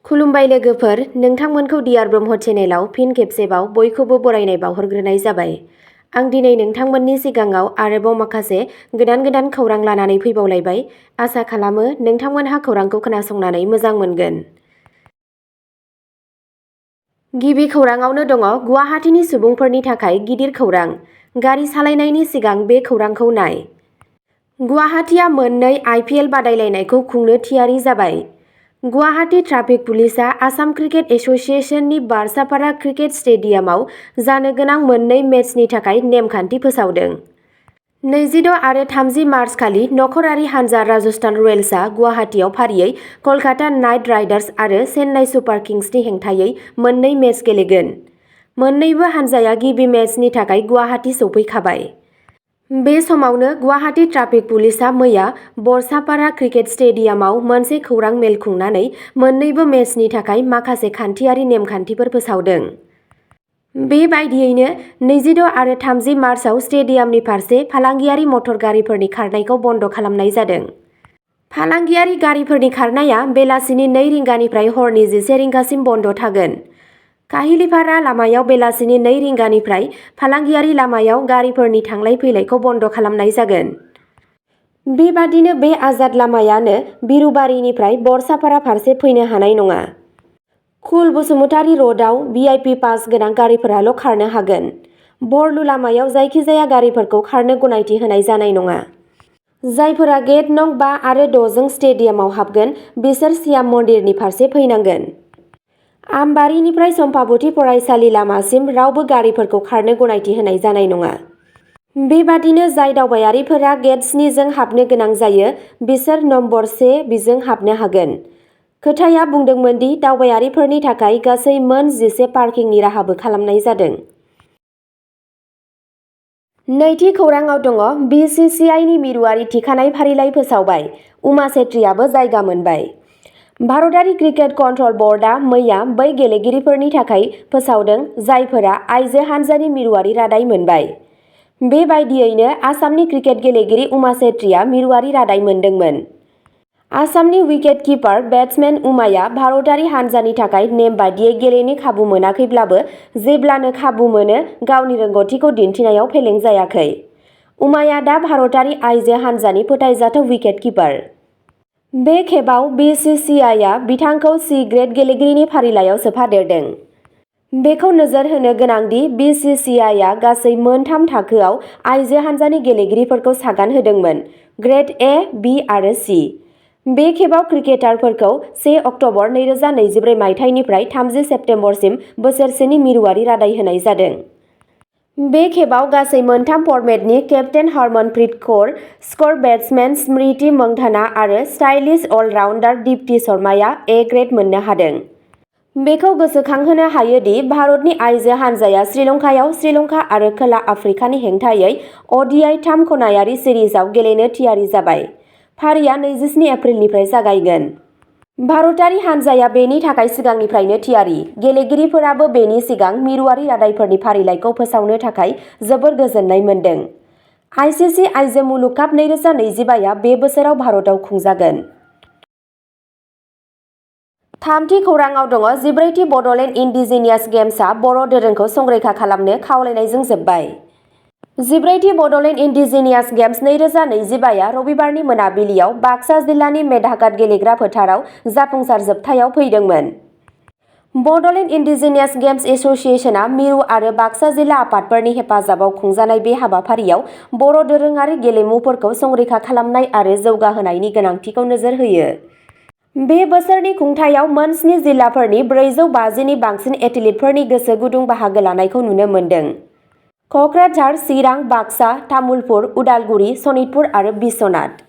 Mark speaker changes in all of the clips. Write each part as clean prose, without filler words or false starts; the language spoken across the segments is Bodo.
Speaker 1: खुलुमबाय लोगोफोर, नोंथांमोनखौ डिआर ब्रह्म चेनेलाव फिन खेबसेबाव बयखौबो बरायनाय बावहरग्रोनाय जाबाय। आं दिनै नोंथांमोननि सिगाङाव आरोबाव माखासे गोदान खौरां लानानै फैबावलायबाय। आसा खालामो नोंथांमोनहा खौरांखौ खोनासंनानै मोजां मोनगोन। गिबि खौराङावनो दङ गुवाहाटीनि सुबुंफोरनि थाखाय गिदिर खौरां। गारि सालायनायनि सिगां बे खौरांखौ नाय। गुवाहाटीआ मोननै IPL बादायलायनायखौ खुंनो थियारि जाबाय। गुवाहाटी ट्राफिक पुलिसआ आसाम क्रिकेट एसोसिएशननि बारसापारा क्रिकेट स्टेडियामाव जानो गोनां मोननै मेचनि थाखाय नेमखान्थि फोसावदों। 26 आरो 30 मार्च खालि नखरारि हानजा राजस्थान रयेल्सआ गुवाहाटीआव फारियै कलकाता नाइट राइडार्स आरो चेन्नाइ सुपार किंग्सनि हेंथायै मोननै मेच गेलेगोन। मोन्नैबो हानजाया गिबि मेचनि थाखाय गुवाहाटी सौफैखाबाय। बे समावनो गुवाहाटी ट्राफिक पुलिसआ मैया बरसापारा क्रिकेट स्टेडियामाव मोनसे खौरां मेल खुंनानै मोन्नैबो मेचनि थाखाय माखासे खान्थियारि नेमखान्थिफोर फोसावदों। बेबायदियैनो 26 आरो 30 मार्चआव स्टेडियामनि फारसे फालांगियारि मटर गारिफोरनि खारनायखौ बन्द खालामनाय जादों। फालांगियारि गारिफोरनि खारनाया बेलासिनि 2 रिंगानिफ्राय हरनि 11 रिंगासिम बन्द थागोन। काहिलिपारा लामायाव बेलासिनि 2 रिंगानिफ्राय फालांगियारि लामायाव गारिफोरनि थांलाय फैलायखौ बन्द खालामनाय जागोन। बेबादिनो बे आजाद लामायानो बिरुबारिनिफ्राय बरसापारा फारसे फैनो हानाय नङा। कुल बसुमतारी र'डआव VIP पास गोनां गारिफोराल' खारनो हागोन। बरलु लामायाव जायखिजाया गारिफोरखौ खारनो गनायथि होनाय जानाय नङा। जायफोरा गेट नं 5 आरो 6 जों स्टेडियामाव हाबगोन बिसोर सियाम मन्दिरनि फारसे फैनांगोन। आमबारिनिफ्राय चम्पाबती फरायसालि लामासिम रावबो गारिफोरखौ खारनो गनायथि होनाय जानाय नङा। बेबादिनो जाय दावबायारिफोरा गेट 7 जों हाबनो गोनां जायो बिसोर नम्बर 1 बिजों हाबनो हागोन। खोथाया बुंदोंमोन दि दावबायारिफोरनि थाखाय गासै मोन 11 पार्किंनि राहाबो खालामनाय जादों। नैथि खौराङाव दङ BCCIनि मिरुआरि थिखानाय फारिलाइ फोसावबाय, उमा छेत्रीआबो जायगा मोनबाय। भारतारि क्रिकेट कन्ट्रल बर्डआ मैया बै गेलेगिरिफोरनि थाखाय फोसावदों जायफोरा आइजो हानजानि मिरुआरि रादाय मोनबाय। बेबायदियैनो आसामनि क्रिकेट गेलेगिरि उमा छेत्रीआ मिरुआरि रादाय मोनदोंमोन। आसामनि उइकेट किपार बेट्समेन उमाया भारतारि हानजानि थाखाय नेम बादियै गेलेनो खाबु मोनाखैब्लाबो जेब्लानो खाबु मोनो गावनि रोंग'थिखौ दिन्थिनायाव फेलें जायाखै। उमाया दा भारतारि आइजो हानजानि फोथायजाथाव उइकेट किपार। बे खेबाव BCCIआ बिथांखौ C ग्रेड गेलेगिरिनि फारिलाइयाव सोफादेरदों। बेखौ नोजोर होनो गोनांदि BCCIआ गासै मोनथाम थाखोआव आइजो हानजानि गेलेगिरिफोरखौ सागान होदोंमोन, ग्रेड A, B आरो C। बे खेबाव क्रिकेटारफोरखौ 1 अक्ट'बर 2024 मायथाइनिफ्राय 30 सेप्तेम्बरसिम बोसोरसेनि मिरुआरि रादाय होनाय जादों। बे खेबाव गासै मोनथाम फर्मेटनि captain Harmanpreet Kaur, score batsmen Smriti Mandhana आरो स्टाइलिश अल-राउन्डार दीप्ति शर्माया A ग्रेड मोननो हादों। बेखौ गोसोखांहोनो हायोदि भारतनि आइजो हानजाया श्रीलंकायाव श्रीलंका आरो खोला आफ्रिकानि हेंथायै ODI 3 खनायारि सिरिजआव गेलेनो थियारि जाबाय। फारिया 27 एप्रिलनिफ्राय जागायगोन। भारतारि हानजाया बेनि थाखाय सिगांनिफ्रायनो थियारि। गेलेगिरिफोराबो बेनि सिगां मिरुआरि रादायफोरनि फारिलाइखौ फोसावनो थाखाय जोबोर गोजोननाय मोन्दों। ICC आइजो मुलुग काप 2025 आ बे बोसोराव भारतआव खुंजागोन। थामथि खौराङाव दङ 14थि बड'लेण्ड इन्डिजिनियास गेम्सआ बर' दोरोंखौ संरैखा खालामनो खावलायनायजों जोबबाय। 14थि बड'लेण्ड इन्डिजिनियास गेम्स 2025 आ रबिबारनि मोनाबिलियाव बाक्सा जिल्लानि मेधाघाट गेलेग्रा फोथाराव जाफुंसार जोबथायाव फैदोंमोन। बड'लेण्ड इन्डिजिनियास गेम्स एसोसिएशनआ मिरु आरो बाक्सा जिल्ला आफादफोरनि हेफाजाबाव खुंजानाय बे हाबाफारियाव बर' दोरोङारि गेलेमुफोरखौ संरैखा खालामनाय आरो जौगाहोनायनि गोनांथिखौ नोजोर होयो। बे बोसोरनि खुंथायाव मोन 7 जिल्लाफोरनि 450 नि बांसिन एथलीटफोरनि गोसो गुदुं बाहागो लानायखौ नुनो मोन्दों। कक्राझार, चिरां, बाक्सा, तामुलपुर, उदालगुरि, सनितपुर आरो बिश्वनाथ।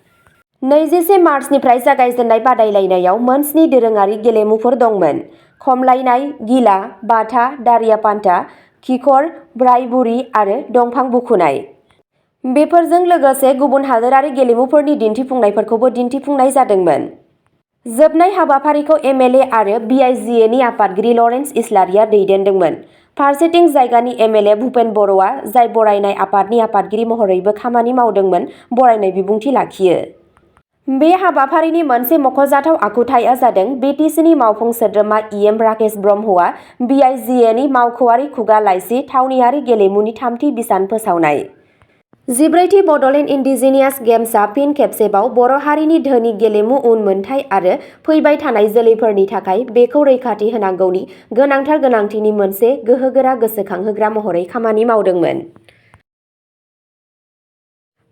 Speaker 1: 21 मार्चनिफ्राय जागायजेननाय बादायलायनायाव मोन 7 दोरोङारि गेलेमुफोर दंमोन। खमलायनाय, गिला, बाथा, दारियापान्ता, खिखर, ब्रायबुरि आरो दंफां बुखुनाय। बेफोरजों लोगोसे गुबुन हादोरारि गेलेमुफोरनि दिन्थिफुंनायफोरखौबो दिन्थिफुंनाय जादोंमोन। जोबनाय हाबाफारिखौ MLA आरो BIGAनि आफादगिरि लरेन्स इस्लारिया दैदेनदोंमोन। फारसेथिं जायगानि MLA भुपेन बर'आ, जाय बरायनाय आफादनि आफादगिरि महरैबो खामानि मावदोंमोन, बरायनाय बिबुंथि लाखियो। बे हाबाफारिनि मोनसे मख'जाथाव आखुथाया जादों BTCनि मावफुं सोद्रोमा EM राकेश ब्रह्मआ BIGAनि मावख'आरि खुगा लाइसि थावनियारि गेलेमुनि थामथि बिसान फोसावनाय। 14थि बड'लेण्ड इन्डिजिनियास गेम्सआ फिन खेबसेबाव बर' हारिनि धोनि गेलेमु उनमोनथाइ आरो फैबाय थानाय जोलैफोरनि थाखाय बेखौ रैखाथि होनांगौनि गोनांथार गोनांथिनि मोनसे गोहोगोरा गोसोखांहोग्रा महरै खामानि मावदोंमोन।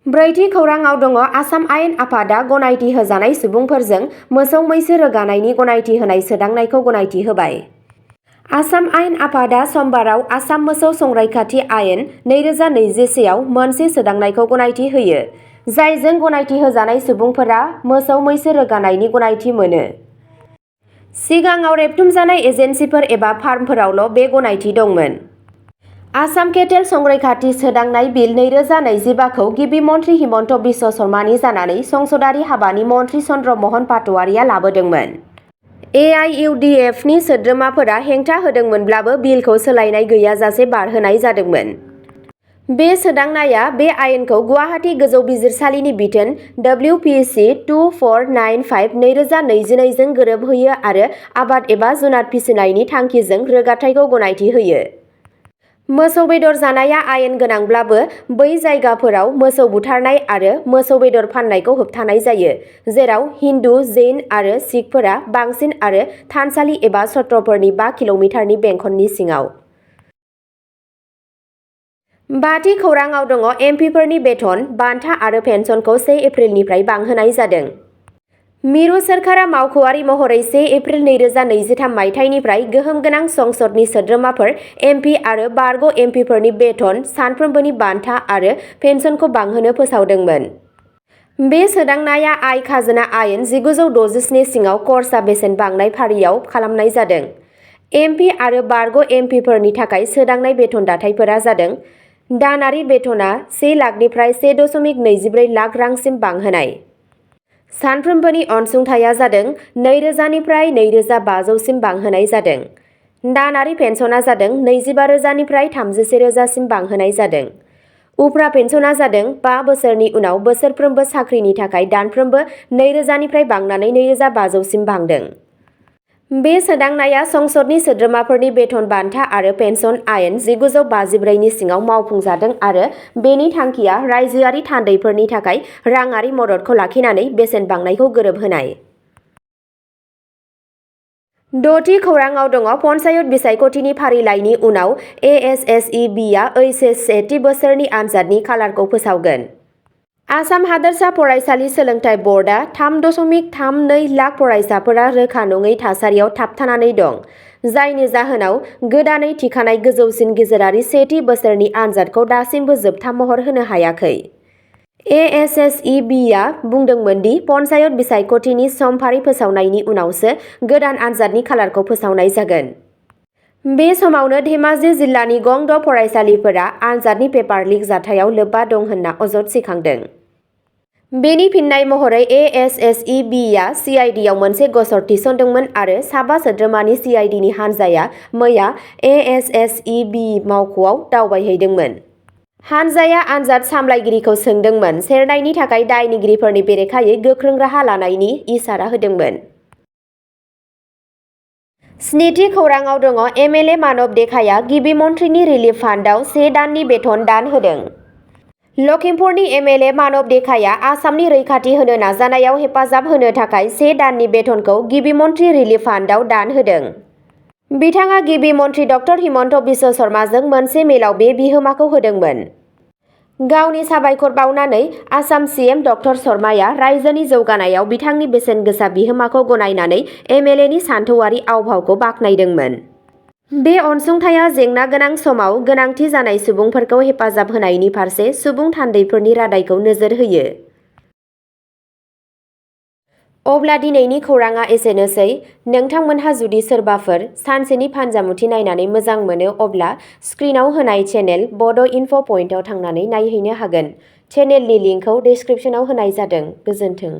Speaker 1: 4थि खौराङाव दङ आसाम आयेन आफादा गनायथि होजानाय सुबुंफोरजों मोसौ मैसो रोगानायनि गनायथि होनाय सोदांनायखौ गनायथि होबाय। आसाम आयेन आफादा समबाराव आसाम मोसौ संरैखाथि आयेन 2021 आव मोनसे सोदांनायखौ गनायथि होयो, जायजों गनायथि होजानाय सुबुंफोरा मोसौ मैसो रोगानायनि गनायथि मोनो। सिगाङाव रेबथुमजानाय एजेन्सिफोर एबा फार्मफोरावल' बे गनायथि दंमोन। आसाम केटेल संरैखाथि सोदांनाय बिल 2025 खौ गिबि मन्थ्रि हिमन्त बिश्व शर्मानि जानानै संसदारि हाबानि मन्थ्रि चन्द्र महन पाटवारिया लाबोदोंमोन। AIUDFनि सोद्रोमाफोरा हेंथा होदोंमोनब्लाबो बिलखौ सोलायनाय गैयाजासे बारहोनाय जादोंमोन। बे सोदांनाया बे आयेनखौ गुवाहाटी गोजौ बिजिरसालिनि बिथोन WPC 2495/2022 जों गोरोबहोयो आरो आबाद एबा जुनार फिसिनायनि थांखिजों रोगाथाइखौ गनायथि होयो। मोसौ बेदर जानाया आयेन गोनांब्लाबो बै जायगाफोराव मोसौ बुथारनाय आरो मोसौ बेदर फाननायखौ होबथानाय जायो, जेराव हिन्दु, जैन आरो सिखफोरा बांसिन आरो थानसालि एबा सत्रफोरनि 5 किल'मिटारनि बेंखननि सिङाव। 5थि खौराङाव दङ एमपिफोरनि बेथन, बान्था आरो पेन्सनखौ 1 एप्रिलनिफ्राय बांहोनाय जादों। मिरु सोरखारा मावख'आरि महरै 1 एप्रिल 2023 मायथाइनिफ्राय गोहोम गोनां संसदनि सोद्रोमाफोर, MP आरो बारग' एमपिफोरनि बेथन, सानफ्रोमबोनि बान्था आरो पेन्सनखौ बांहोनो फोसावदोंमोन। बे सोदांनाया आय खाजोना आयेन 1967 सिङाव खरसा बेसेन बांनाय फारियाव खालामनाय जादों। MP आरो बारग' एमपिफोरनि थाखाय सोदांनाय बेथन दाथायफोरा जादों दानारि बेथना 1 लाखनिफ्राय 1.24 लाख रांसिम बांहोनाय। सानफ्रोमबोनि अनसुंथाइया जादों 2000 निफ्राय 2500 सिम बांहोनाय जादों। दानारि पेन्सना जादों 25,000 निफ्राय 31,000 सिम बांहोनाय जादों। उफ्रा पेन्सना जादों 5 बोसोरनि उनाव बोसोरफ्रोमबो साख्रिनि थाखाय दानफ्रोमबो 2000 निफ्राय बांनानै 2500 सिम बांदों। बे सोदांनाया संसदनि सोद्रोमाफोरनि बेथन बान्था आरो पेन्सन आयेन 1954 नि सिङाव मावफुंजादों आरो बेनि थांखिया रायजोआरि थान्दैफोरनि थाखाय राङारि मददखौ लाखिनानै बेसेन बांनायखौ गोरोबहोनाय। 6थि खौराङाव दङ पन्चायत बिसायख'थिनि फारिलाइनि उनाव ASSEBआ ओइचएस सेथि बोसोरनि आनजादनि खालारखौ फोसावगोन। आसाम हादोरसा फरायसालि सोलोंथाइ बर्डआ 3.32 लाख फरायसाफोरा रोखा नङै थासारियाव थाबथानानै दं, जायनि जाहोनाव गोदानै थिखानाय गोजौसिन गेजेरारि सेथि बोसोरनि आनजादखौ दासिमबो जोबथा महर होनो हायाखै। ASSEBआ बुंदोंमोन दि पन्चायत बिसायख'थिनि समफारि फोसावनायनि उनावसो गोदान आनजादनि खालारखौ फोसावनाय जागोन। बे समावनो धेमाजि जिल्लानि गं 6 फरायसालिफोरा आनजादनि पेपार लिक जाथायाव लोब्बा दं होनना अजद सिखांदों। बेनि फिन्नाय महरै ASSEBआ CIDआव मोनसे गसर थिसनदोंमोन आरो साबा सोद्रोमानि CIDनि हानजाया मैया ASSEB मावख'आव दावबायहैदोंमोन। हानजाया आनजाद सामलायगिरिखौ सोंदोंमोन, सेरनायनि थाखाय दायनिगिरिफोरनि बेरेखायै गोख्रों राहा लानायनि इसारा होदोंमोन। 7थि खौराङाव दङ MLA मानब देखाया गिबि मन्थ्रिनि रिलिफ फान्डआव 1 दाननि बेथन दान होदों। लखिमपुरनि MLA मानब देखाया आसामनि रैखाथि होनो नाजानायाव हेफाजाब होनो थाखाय 1 दाननि बेथनखौ गिबि मन्थ्रि रिलिफ फान्डआव दान होदों। बिथाङा गिबि मन्थ्रि डक्टर हिमन्त बिश्व शर्माजों मोनसे मेलाव बे बिहोमाखौ होदोंमोन। गावनि साबायखर बावनानै आसाम CM डक्टर शर्माया रायजोनि जौगानायाव बिथांनि बेसेन गोसा बिहोमाखौ गनायनानै MLAनि सानथौआरि आवभावखौ बाख्नायदोंमोन। बे अनसुंथाइया जेंना गोनां समाव गोनांथि जानाय सुबुंफोरखौ हेफाजाब होनायनि फारसे सुबुं थान्दैफोरनि रादायखौ नोजोर होयो। अब्ला दिनैनि खौराङा एसेनोसै। नोंथांमोनहा जुदि सोरबाफोर सानसेनि फानजामुथि नायनानै मोजां मोनो अब्ला स्क्रिनाव होनाय चेनेल बड' इनफ' पइन्टआव थांनानै नायहैनो हागोन। चेनेलनि लिंकखौ डेस्क्रिप्शनाव होनाय जादों। गोजोन्थों।